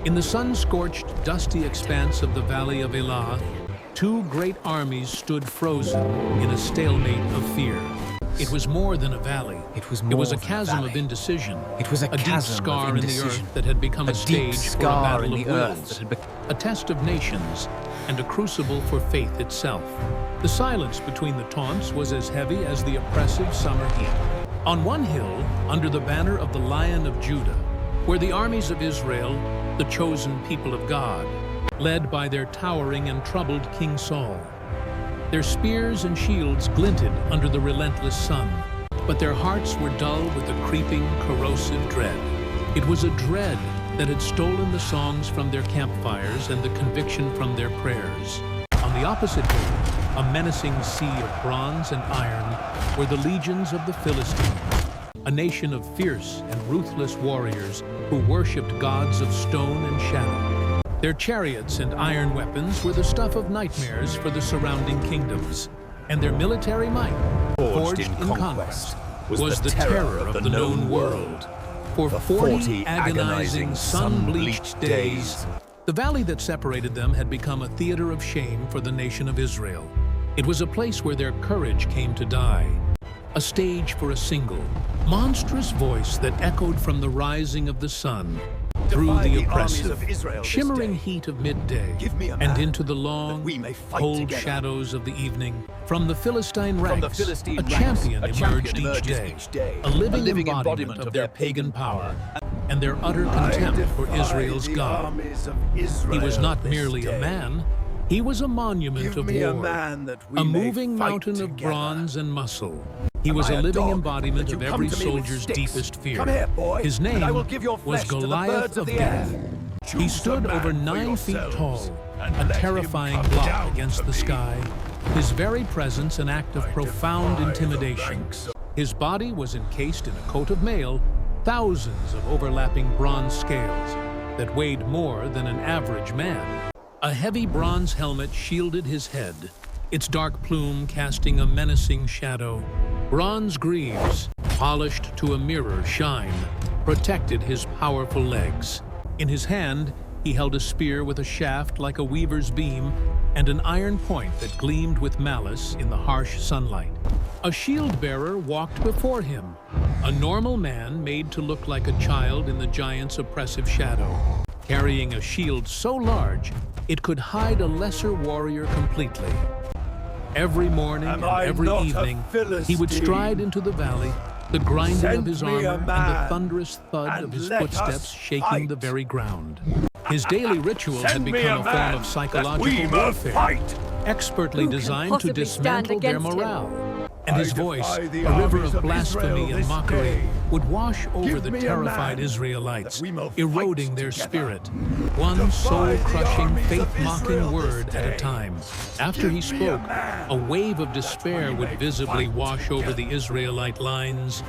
In the sun-scorched, dusty expanse of the valley of Elah, two great armies stood frozen in a stalemate of fear. It was more than a valley. It was a chasm of indecision. It was a deep scar in the earth that had become a stage for a battle of wills, a test of nations, and a crucible for faith itself. The silence between the taunts was as heavy as the oppressive summer heat. On one hill, under the banner of the Lion of Judah, were the armies of Israel, the chosen people of God, led by their towering and troubled King Saul. Their spears and shields glinted under the relentless sun, but their hearts were dull with a creeping, corrosive dread. It was a dread that had stolen the songs from their campfires and the conviction from their prayers. On the opposite hill, a menacing sea of bronze and iron, were the legions of the Philistines, a nation of fierce and ruthless warriors who worshipped gods of stone and shadow. Their chariots and iron weapons were the stuff of nightmares for the surrounding kingdoms, and their military might, forged in conquest, was the terror of the known world. For 40 agonizing, sun-bleached days, the valley that separated them had become a theater of shame for the nation of Israel. It was a place where their courage came to die, a stage for a single, monstrous voice that echoed from the rising of the sun, through the oppressive, shimmering heat of midday, and into the long, cold shadows of the evening. From the Philistine ranks, a champion emerged each day, a living embodiment of their pagan power and their utter contempt for Israel's God. He was not merely a man, he was a monument of war, a moving mountain of bronze and muscle. He was a living embodiment of every soldier's deepest fear. His name was Goliath of Gath. He stood over 9 feet tall, a terrifying block against the sky, his very presence an act of profound intimidation. His body was encased in a coat of mail, thousands of overlapping bronze scales that weighed more than an average man. A heavy bronze helmet shielded his head, its dark plume casting a menacing shadow. Bronze greaves, polished to a mirror shine, protected his powerful legs. In his hand, he held a spear with a shaft like a weaver's beam and an iron point that gleamed with malice in the harsh sunlight. A shield-bearer walked before him, a normal man made to look like a child in the giant's oppressive shadow, carrying a shield so large it could hide a lesser warrior completely. Every morning and every evening, he would stride into the valley, the grinding of his armor and the thunderous thud of his footsteps shaking the very ground. His daily ritual had become a form of psychological warfare, expertly designed to dismantle their morale. And his voice, a river of blasphemy and mockery, would wash over the terrified Israelites, eroding their spirit, one soul-crushing, faith-mocking word at a time. After he spoke, a wave of despair would visibly wash over the Israelite lines.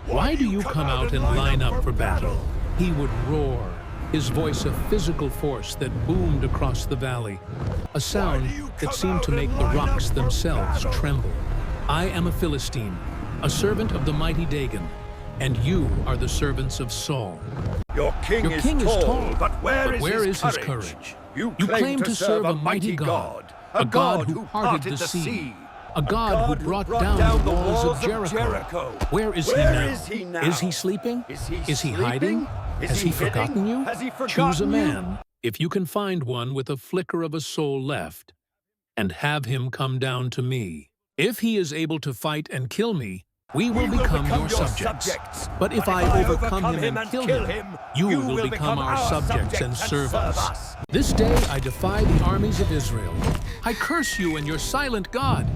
"Why do you come out and line up for battle?" He would roar, his voice a physical force that boomed across the valley, a sound that seemed to make the rocks themselves tremble. "I am a Philistine, a servant of the mighty Dagon, and you are the servants of Saul. Your king is tall, but where is his courage? You claim to serve a mighty God, a God who parted the sea, a God who brought down the walls of Jericho. Where is he now? Is he sleeping? Is he hiding? Has he forgotten you? Choose a man, if you can find one with a flicker of a soul left, and have him come down to me. If he is able to fight and kill me, we will become your subjects. But if I overcome him and kill him, you will become our subjects and serve us. This day I defy the armies of Israel. I curse you and your silent God.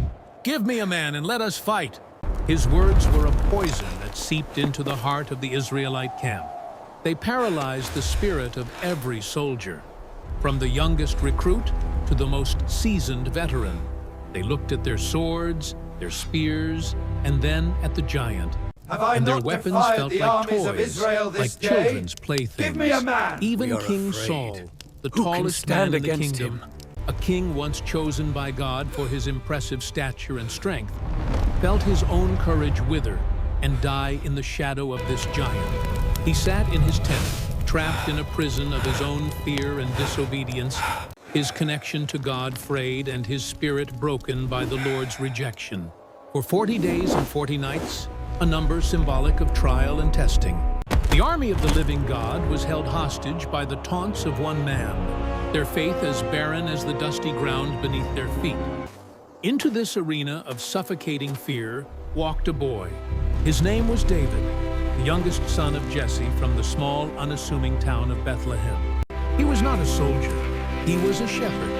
Give me a man and let us fight." His words were a poison that seeped into the heart of the Israelite camp. They paralyzed the spirit of every soldier, from the youngest recruit to the most seasoned veteran. They looked at their swords, their spears, and then at the giant. And their weapons felt like toys, like children's playthings. Give me a man! Even King Saul, the tallest man in the kingdom, a king once chosen by God for his impressive stature and strength, felt his own courage wither and die in the shadow of this giant. He sat in his tent, Trapped in a prison of his own fear and disobedience, his connection to God frayed and his spirit broken by the Lord's rejection. For 40 days and 40 nights, a number symbolic of trial and testing, the army of the living God was held hostage by the taunts of one man, their faith as barren as the dusty ground beneath their feet. Into this arena of suffocating fear walked a boy. His name was David, the youngest son of Jesse from the small, unassuming town of Bethlehem. He was not a soldier, he was a shepherd,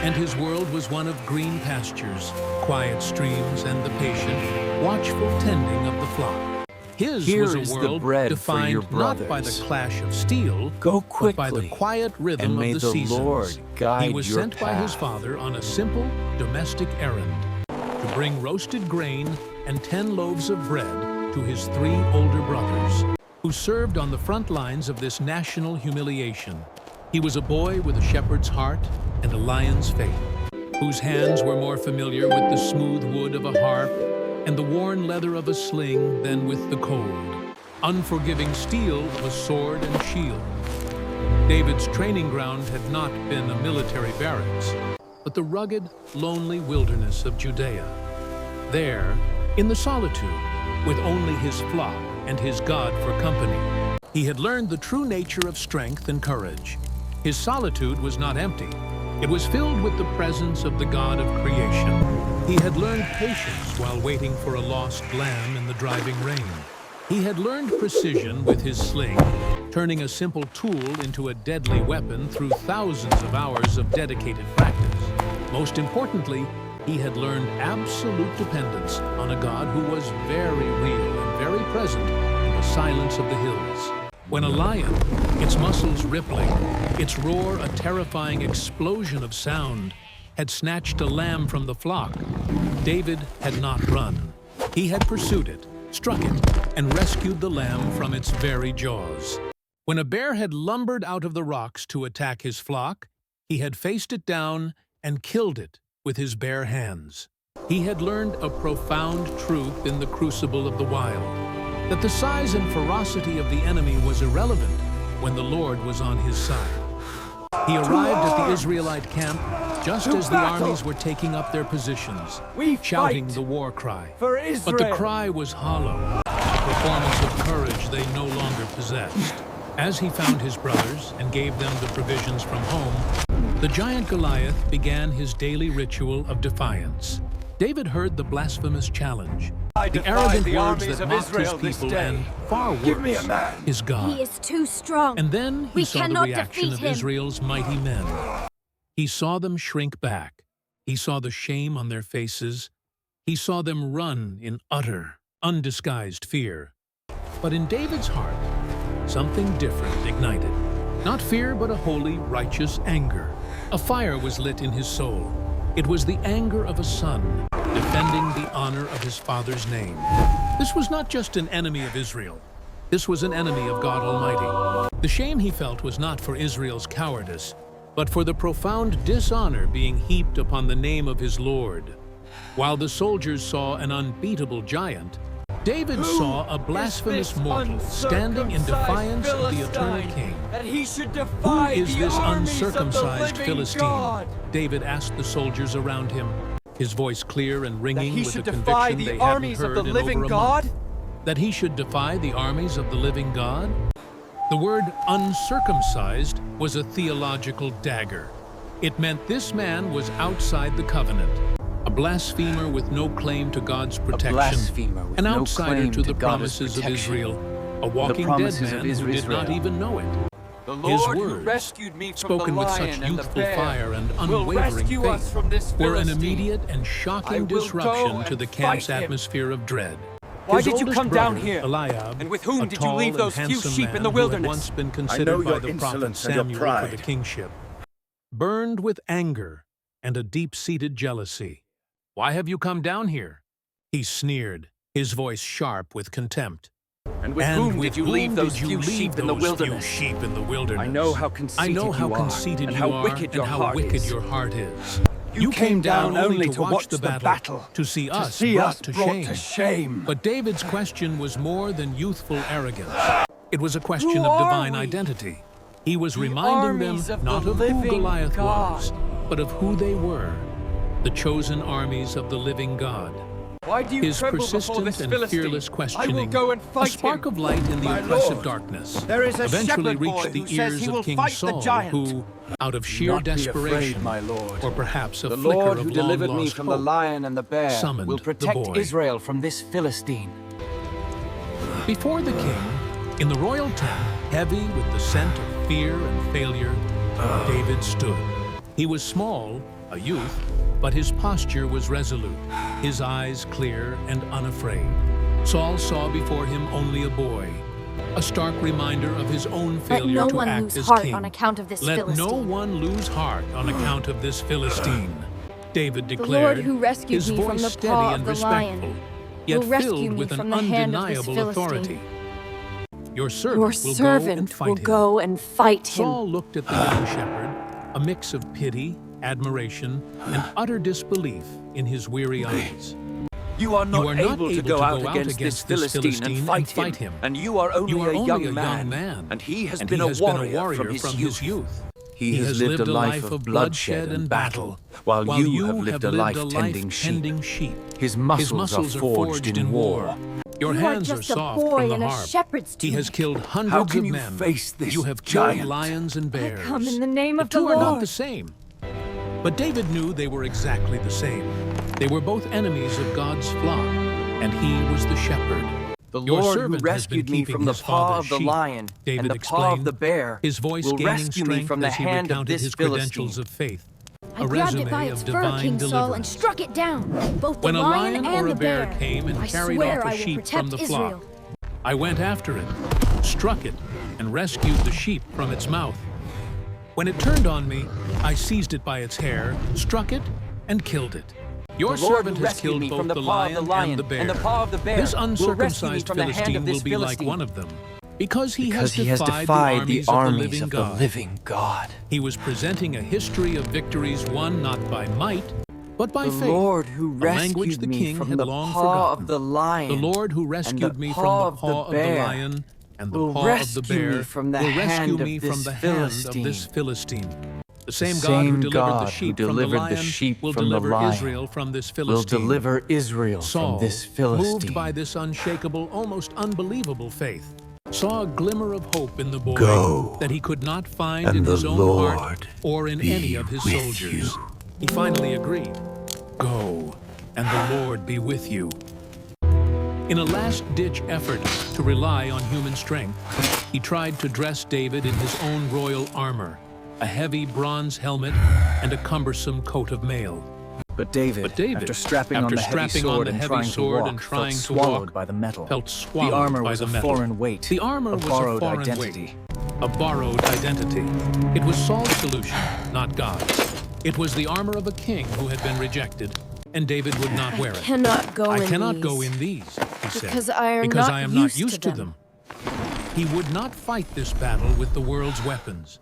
and his world was one of green pastures, quiet streams, and the patient, watchful tending of the flock. His was a world defined not by the clash of steel, but by the quiet rhythm of the seasons. He was sent by his father on a simple, domestic errand, to bring roasted grain and 10 loaves of bread to his 3 older brothers, who served on the front lines of this national humiliation. He was a boy with a shepherd's heart and a lion's faith, whose hands were more familiar with the smooth wood of a harp and the worn leather of a sling than with the cold, unforgiving steel of a sword and shield. David's training ground had not been a military barracks, but the rugged, lonely wilderness of Judea. There, in the solitude, with only his flock and his God for company, he had learned the true nature of strength and courage. His solitude was not empty. It was filled with the presence of the God of creation. He had learned patience while waiting for a lost lamb in the driving rain. He had learned precision with his sling, turning a simple tool into a deadly weapon through thousands of hours of dedicated practice. Most importantly, he had learned absolute dependence on a God who was very real and very present in the silence of the hills. When a lion, its muscles rippling, its roar a terrifying explosion of sound, had snatched a lamb from the flock, David had not run. He had pursued it, struck it, and rescued the lamb from its very jaws. When a bear had lumbered out of the rocks to attack his flock, he had faced it down and killed it with his bare hands. He had learned a profound truth in the crucible of the wild, that the size and ferocity of the enemy was irrelevant when the Lord was on his side. He arrived at the Israelite camp just as the armies were taking up their positions, shouting the war cry. But the cry was hollow, a performance of courage they no longer possessed. As he found his brothers and gave them the provisions from home, the giant Goliath began his daily ritual of defiance. David heard the blasphemous challenge, the arrogant words that mocked his people, and, far worse, his God. He is too strong. And then he saw the reaction of Israel's mighty men. He saw them shrink back. He saw the shame on their faces. He saw them run in utter, undisguised fear. But in David's heart, something different ignited. Not fear, but a holy, righteous anger. A fire was lit in his soul. It was the anger of a son, defending the honor of his father's name. This was not just an enemy of Israel. This was an enemy of God Almighty. The shame he felt was not for Israel's cowardice, but for the profound dishonor being heaped upon the name of his Lord. While the soldiers saw an unbeatable giant, David saw a blasphemous mortal standing in defiance of the eternal king. Who is this uncircumcised Philistine? David asked the soldiers around him, his voice clear and ringing with a conviction they hadn't heard in over a month. That he should defy the armies of the living God? The word uncircumcised was a theological dagger. It meant this man was outside the covenant, a blasphemer with no claim to God's protection, an outsider to the promises of Israel, a walking dead man who did not even know it. His words, spoken with such youthful fire and unwavering faith, were an immediate and shocking disruption to the camp's atmosphere of dread. Why did you come down here? Eliab, and with whom did you leave those few sheep in the wilderness? Who had once been considered by the prophet Samuel for the kingship, burned with anger and a deep-seated jealousy. Why have you come down here? He sneered, his voice sharp with contempt. And with whom did you leave those few sheep in the wilderness? I know how conceited you are, and how wicked your heart is. You came down only to watch the battle, to see us brought to shame. But David's question was more than youthful arrogance. It was a question of divine identity. He was reminding them not of who Goliath was, but of who they were, the chosen armies of the living God. Why do you His tremble before persistent this and Philistine? fearless I will questioning, go and a fight spark him. of light in the My oppressive lord, darkness, there is a eventually shepherd boy reached the who says ears he of will King fight the Saul, giant. who, out of sheer Not be desperation, afraid, my lord. or perhaps a The flicker Lord of who delivered me long-lost from the hope, lion and the bear summoned will the protect boy. Israel from this Philistine. Before the king, in the royal tent, heavy with the scent of fear and failure, David stood. He was small, a youth, but his posture was resolute, his eyes clear and unafraid. Saul saw before him only a boy, a stark reminder of his own failure Let no to one act lose as heart king. on account of this Let Philistine. no one lose heart on account of this Philistine. David The declared, Lord who rescued his me voice from the steady paw and of the respectful, lion yet will rescue filled me with an from the hand of this undeniable authority. Your servant, Your will go and servant fight will him. go and fight him. Saul looked at the young shepherd, a mix of pity, admiration, and utter disbelief in his weary eyes. You are not, You are not able to go out against this Philistine and fight him. And you are only a young man. And he has been a warrior from his youth. He has lived a life of bloodshed and battle, while you have lived a life tending sheep. His muscles are forged in war. Your You hands are are just a soft boy from the in a harp. shepherd's He has tunic. killed How hundreds can of you men. face this You have killed giant? lions and bears. come in the name of the two are not Lord. the same. But David knew they were exactly the same. They were both enemies of God's flock, and he was the shepherd. The Your Lord who servant has been rescued me keeping from the his paw father's of the sheep, lion David and the paw of explained, the bear his voice will gaining rescue me strength from the as he hand of recounted this his credentials Philistine. of faith. I A grabbed it resume by of its fur, divine King Saul, and deliverance. struck it down, both When the a lion lion or and a the bear bear. came and I carried swear off a I will sheep from protect the Israel. flock, I went after it, struck it, and rescued the sheep from its mouth. When it turned on me, I seized it by its hair, struck it, and killed it. Your The Lord servant who has rescued killed me both from the the paw of the lion lion and the bear. and the paw of the bear This will rescue me uncircumcised from the hand Philistine of will this be like Philistine. one of them, because he Because has defied the armies of the living God. God. He was presenting a history of victories won not by might, but by The faith. Lord who a language rescued the me king from had the long paw forgotten. of the lion The Lord who and rescued the me from paw the of paw of the bear lion and the will paw of the rescue me bear from the will rescue hand of me from this the hand of this Philistine. Philistine. The same God who delivered the sheep from the lion will deliver Israel from this Philistine. Israel Saul, moved by this unshakable, almost unbelievable faith, saw a glimmer of hope in the boy Go, that he could not find and in the his own heart Lord or in be any of his with soldiers. you. He finally agreed. Go, and the Lord be with you. In a last-ditch effort to rely on human strength, he tried to dress David in his own royal armor, a heavy bronze helmet and a cumbersome coat of mail. But David, after strapping on the heavy sword and trying to walk, felt swallowed by the metal. The armor was a foreign weight, The armor a was a borrowed foreign identity. weight, a borrowed identity. It was Saul's solution, not God's. It was the armor of a king who had been rejected, and David would not wear it. Cannot go I in cannot these, go in these, he said, because I am because not I am not used used to to them. them. He would not fight this battle with the world's weapons.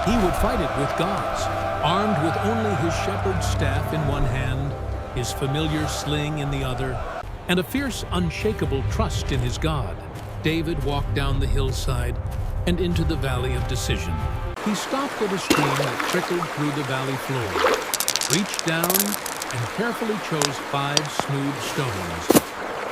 He would fight it with God's, armed with only his shepherd's staff in one hand, his familiar sling in the other, and a fierce, unshakable trust in his God. David walked down the hillside and into the valley of decision. He stopped at a stream that trickled through the valley floor, reached down, and carefully chose 5 smooth stones,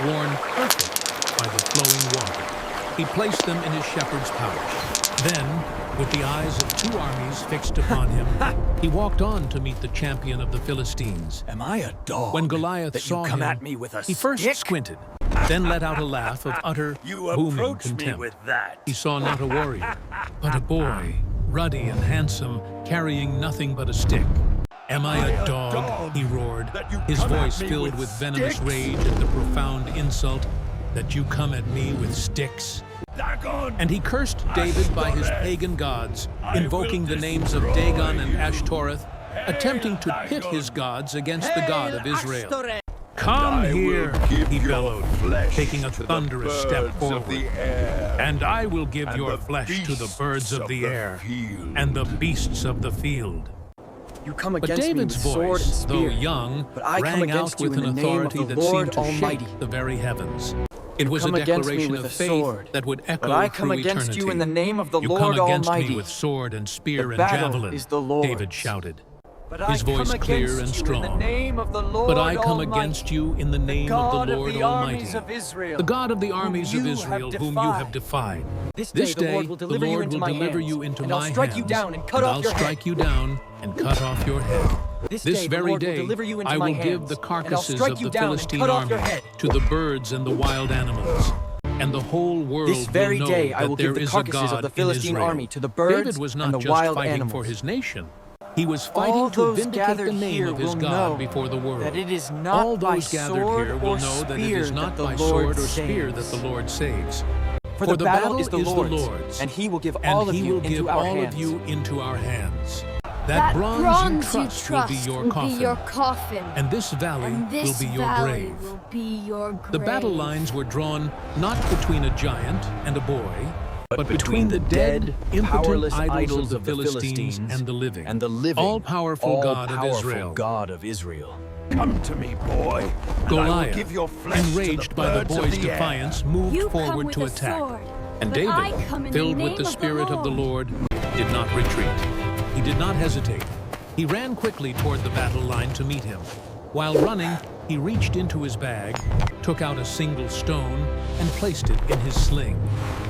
worn perfect by the flowing water. He placed them in his shepherd's pouch. Then, with the eyes of 2 armies fixed upon him, he walked on to meet the champion of the Philistines. Am I a dog? When Goliath that saw you come him, at me with a he first stick? squinted, then let out a laugh of utter, You booming approach me contempt. with that. He saw not a warrior, but a boy, ruddy and handsome, carrying nothing but a stick. Am I a dog? He roared, that you his come at voice me filled with with venomous sticks? rage at the profound insult, that you come at me with sticks. Dagon! And he cursed David by his pagan gods, invoking the names of Dagon and Ashtoreth, attempting to pit his gods against the God of Israel. Come here, he bellowed, taking a thunderous step forward. And I will give your flesh to the birds of the air and the beasts of the field. You come But against David's me with sword and voice, though spear, young, but I come rang against out you with in an the name of authority the that Lord seemed to Almighty. shake the very heavens. It was a come against me declaration with of a faith sword, that would echo but I come through against eternity. you in the name of the You Lord come against Almighty. me with sword and spear The and battle javelin, is the Lord's. David shouted. But His I voice come clear against and you strong. in the name of the Lord But I come Almighty, against you in the name the of God the Lord the Almighty, armies of Israel, the God of the whom armies you of have Israel, whom you have defied. This This day day the Lord will deliver you into my hands, you into and my I'll strike hands, you down and cut off I'll your head. strike you down and cut off your head. This This day the very Lord will day, deliver you into I my will give hands, the and I'll carcasses strike of you the down and Philistine cut off your army head. to the birds and the wild animals. And the whole world This very will know day I that will there give the is a carcasses God of the in Philistine Israel. army to the birds David was not and the just wild fighting animals. for his nation. He was All fighting to those vindicate gathered the name here of his will God know before the world. that it is not All by those gathered sword here or will know that it is spear not that the by Lord sword or spear that saves. the Lord saves. For the battle is the Lord's, and He will give all of you into our hands. into our hands. That bronze you you trust will be your coffin, and this valley and this will be your valley grave. will be your grave. The battle lines were drawn not between a giant and a boy, but between the dead, impotent powerless idols of the Philistines and the living, all-powerful God of Israel. God of Israel. Come to me, boy. Goliath, give your flesh enraged by the boy's defiance, moved You come forward with to a attack. sword, And but I David, come in filled the with name the of the Spirit of the Lord. Lord, did not retreat. He did not hesitate. He ran quickly toward the battle line to meet him. While running, he reached into his bag, took out a single stone, and placed it in his sling.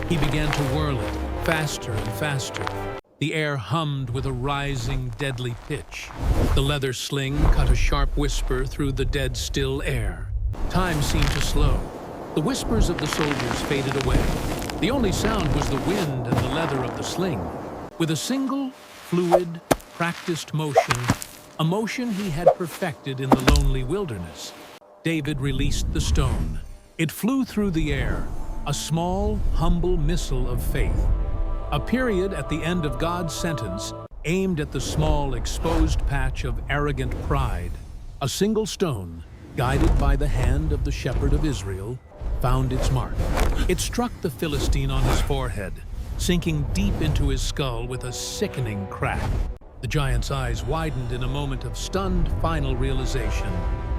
He began to whirl it, faster and faster. The air hummed with a rising, deadly pitch. The leather sling cut a sharp whisper through the dead, still air. Time seemed to slow. The whispers of the soldiers faded away. The only sound was the wind and the leather of the sling. With a single, fluid, practiced motion, a motion he had perfected in the lonely wilderness, David released the stone. It flew through the air, a small, humble missile of faith. A period at the end of God's sentence aimed at the small, exposed patch of arrogant pride. A single stone, guided by the hand of the shepherd of Israel, found its mark. It struck the Philistine on his forehead, sinking deep into his skull with a sickening crack. The giant's eyes widened in a moment of stunned final realization.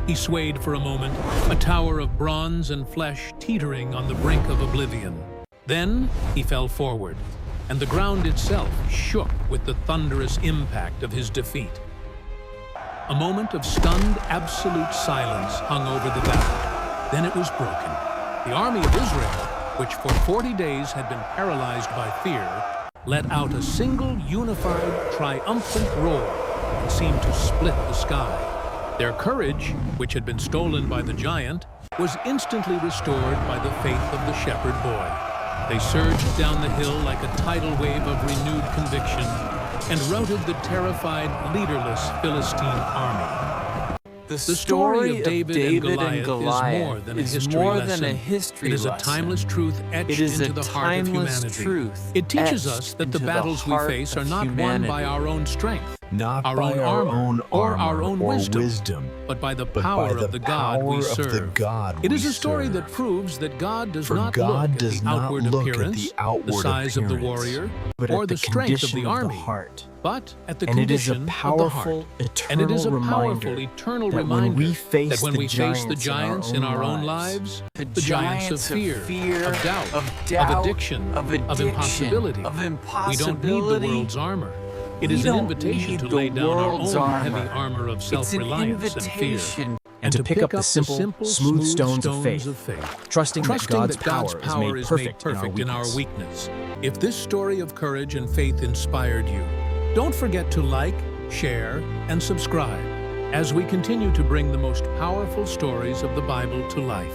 He swayed for a moment, a tower of bronze and flesh teetering on the brink of oblivion. Then he fell forward, and the ground itself shook with the thunderous impact of his defeat. A moment of stunned, absolute silence hung over the battle. Then it was broken. The army of Israel, which for 40 days had been paralyzed by fear, let out a single, unified, triumphant roar and seemed to split the sky. Their courage, which had been stolen by the giant, was instantly restored by the faith of the shepherd boy. They surged down the hill like a tidal wave of renewed conviction and routed the terrified, leaderless Philistine army. The story of David and Goliath is more than a history lesson. It is a timeless truth etched into the heart of humanity. It teaches us that the battles we face are not won by our own strength, Not our by own our armor, own or our armor own or wisdom, but by the power of the God we serve. It is a story that proves that God does not look at the outward appearance, the size of the warrior, or the strength of the army, but at the condition of the heart. And it is a powerful, eternal reminder that when we face the giants in our own lives, the giants of fear, of doubt, of addiction, of impossibility, we don't need the world's armor. It is an invitation to lay down our own heavy armor of self-reliance and fear, and to pick up the simple, smooth stones of faith, trusting that God's power is made perfect in our weakness. If this story of courage and faith inspired you, don't forget to like, share, and subscribe as we continue to bring the most powerful stories of the Bible to life.